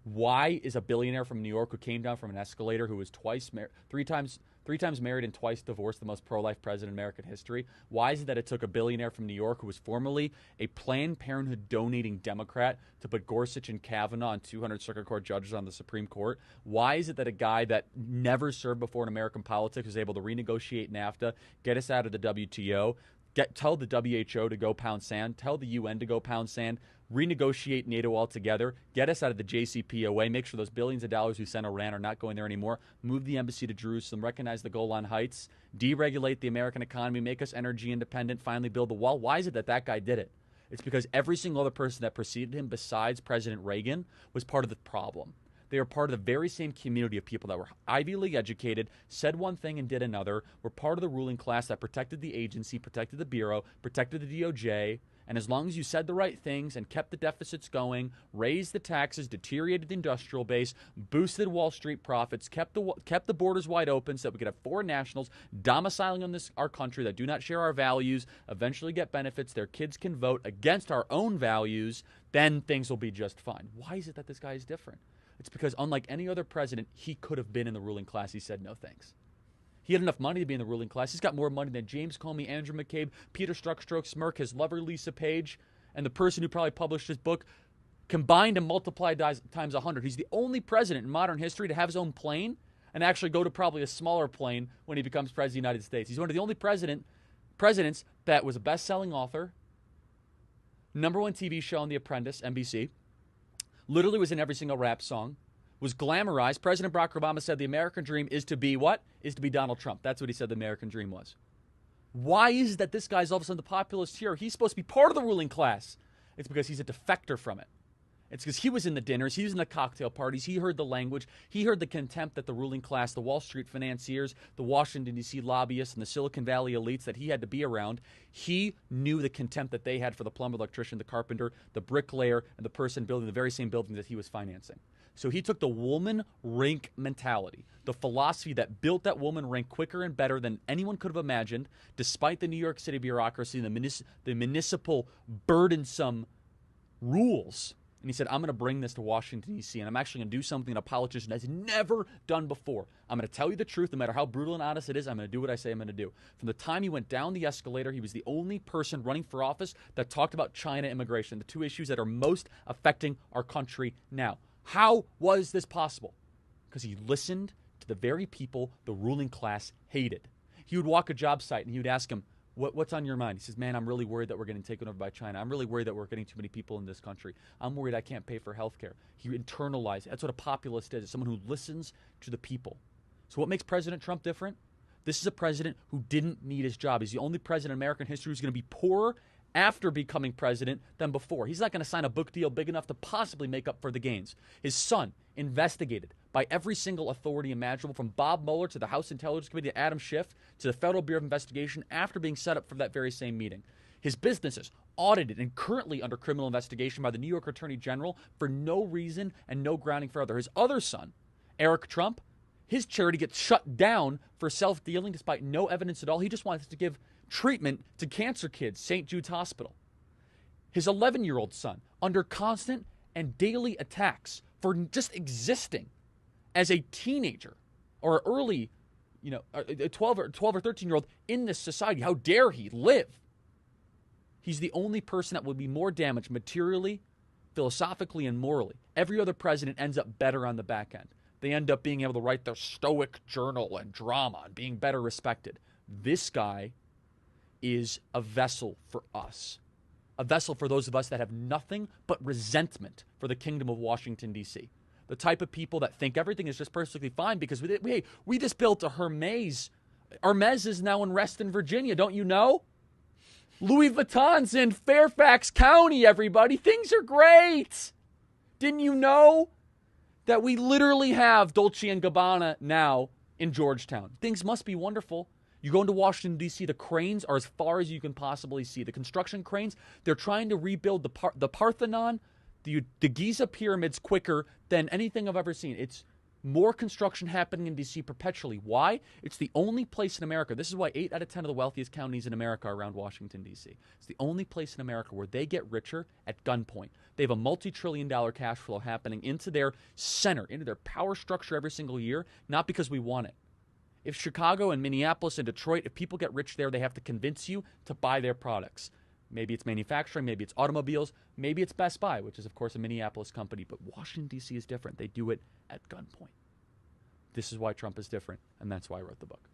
Why is a billionaire from New York who came down from an escalator, who was three times married and twice divorced, the most pro-life president in American history? Why is it that it took a billionaire from New York who was formerly a Planned Parenthood donating Democrat to put Gorsuch and Kavanaugh and 200 circuit court judges on the Supreme Court? Why is it that a guy that never served before in American politics was able to renegotiate NAFTA, get us out of the WTO, tell the WHO to go pound sand, tell the UN to go pound sand, renegotiate NATO altogether, get us out of the JCPOA, make sure those billions of dollars we sent Iran are not going there anymore, move the embassy to Jerusalem, recognize the Golan Heights, deregulate the American economy, make us energy independent, finally build the wall? Why is it that that guy did it? It's because every single other person that preceded him besides President Reagan was part of the problem. They were part of the very same community of people that were Ivy League educated, said one thing and did another, were part of the ruling class that protected the agency, protected the Bureau, protected the DOJ. And as long as you said the right things and kept the deficits going, raised the taxes, deteriorated the industrial base, boosted Wall Street profits, kept the borders wide open so that we could have foreign nationals domiciling in our country that do not share our values, eventually get benefits, their kids can vote against our own values, then things will be just fine. Why is it that this guy is different? It's because unlike any other president, he could have been in the ruling class. He said no thanks. He had enough money to be in the ruling class. He's got more money than James Comey, Andrew McCabe, Peter Strzok, Smirk, his lover Lisa Page, and the person who probably published his book combined and multiplied times 100. He's the only president in modern history to have his own plane and actually go to probably a smaller plane when he becomes president of the United States. He's one of the only presidents that was a best-selling author, #1 TV show on The Apprentice, NBC, literally was in every single rap song, was glamorized. President Barack Obama said the American dream is to be what? Is to be Donald Trump. That's what he said the American dream was. Why is it that this guy's all of a sudden the populist hero? He's supposed to be part of the ruling class. It's because he's a defector from it. It's because he was in the dinners, he was in the cocktail parties, he heard the language, he heard the contempt that the ruling class, the Wall Street financiers, the Washington, D.C. lobbyists, and the Silicon Valley elites that he had to be around. He knew the contempt that they had for the plumber, electrician, the carpenter, the bricklayer, and the person building the very same building that he was financing. So he took the woman rink mentality, the philosophy that built that woman rink quicker and better than anyone could have imagined, despite the New York City bureaucracy and the municipal burdensome rules. And he said, I'm going to bring this to Washington, D.C., and I'm actually going to do something that a politician has never done before. I'm going to tell you the truth, no matter how brutal and honest it is. I'm going to do what I say I'm going to do. From the time he went down the escalator, he was the only person running for office that talked about China immigration, the two issues that are most affecting our country now. How was this possible? Because he listened to the very people the ruling class hated. He would walk a job site and he would ask him, what's on your mind? He says, man, I'm really worried that we're getting taken over by China. I'm really worried that we're getting too many people in this country. I'm worried I can't pay for health care. He internalized it. That's what a populist is. It's someone who listens to the people. So what makes President Trump different? This is a president who didn't need his job. He's the only president in American history who's going to be poorer after becoming president than before. He's not going to sign a book deal big enough to possibly make up for the gains. His son, investigated by every single authority imaginable, from Bob Mueller to the House Intelligence Committee to Adam Schiff to the Federal Bureau of Investigation, after being set up for that very same meeting. His businesses audited and currently under criminal investigation by the New York Attorney General for no reason and no grounding further. His other son, Eric Trump, his charity gets shut down for self-dealing despite no evidence at all. He just wants to give treatment to cancer kids, St. Jude's Hospital. His 11-year-old son, under constant and daily attacks for just existing as a teenager or early, a 12 or 13-year-old in this society. How dare he live? He's the only person that will be more damaged materially, philosophically, and morally. Every other president ends up better on the back end. They end up being able to write their stoic journal and drama and being better respected. This guy is a vessel for us. A vessel for those of us that have nothing but resentment for the kingdom of Washington, D.C. The type of people that think everything is just perfectly fine because we just built a Hermes. Hermes is now in Reston, Virginia. Don't you know? Louis Vuitton's in Fairfax County, everybody. Things are great. Didn't you know that we literally have Dolce & Gabbana now in Georgetown? Things must be wonderful. You go into Washington, D.C., the cranes are as far as you can possibly see. The construction cranes, they're trying to rebuild the Parthenon, the Giza pyramids quicker than anything I've ever seen. It's More construction happening in D.C. perpetually. Why? It's the only place in America. This is why 8 out of 10 of the wealthiest counties in America are around Washington, D.C. It's the only place in America where they get richer at gunpoint. They have a multi-trillion-dollar cash flow happening into their center, into their power structure every single year, not because we want it. If Chicago and Minneapolis and Detroit, if people get rich there, they have to convince you to buy their products. Maybe it's manufacturing, maybe it's automobiles, maybe it's Best Buy, which is, of course, a Minneapolis company. But Washington, D.C. is different. They do it at gunpoint. This is why Trump is different, and that's why I wrote the book.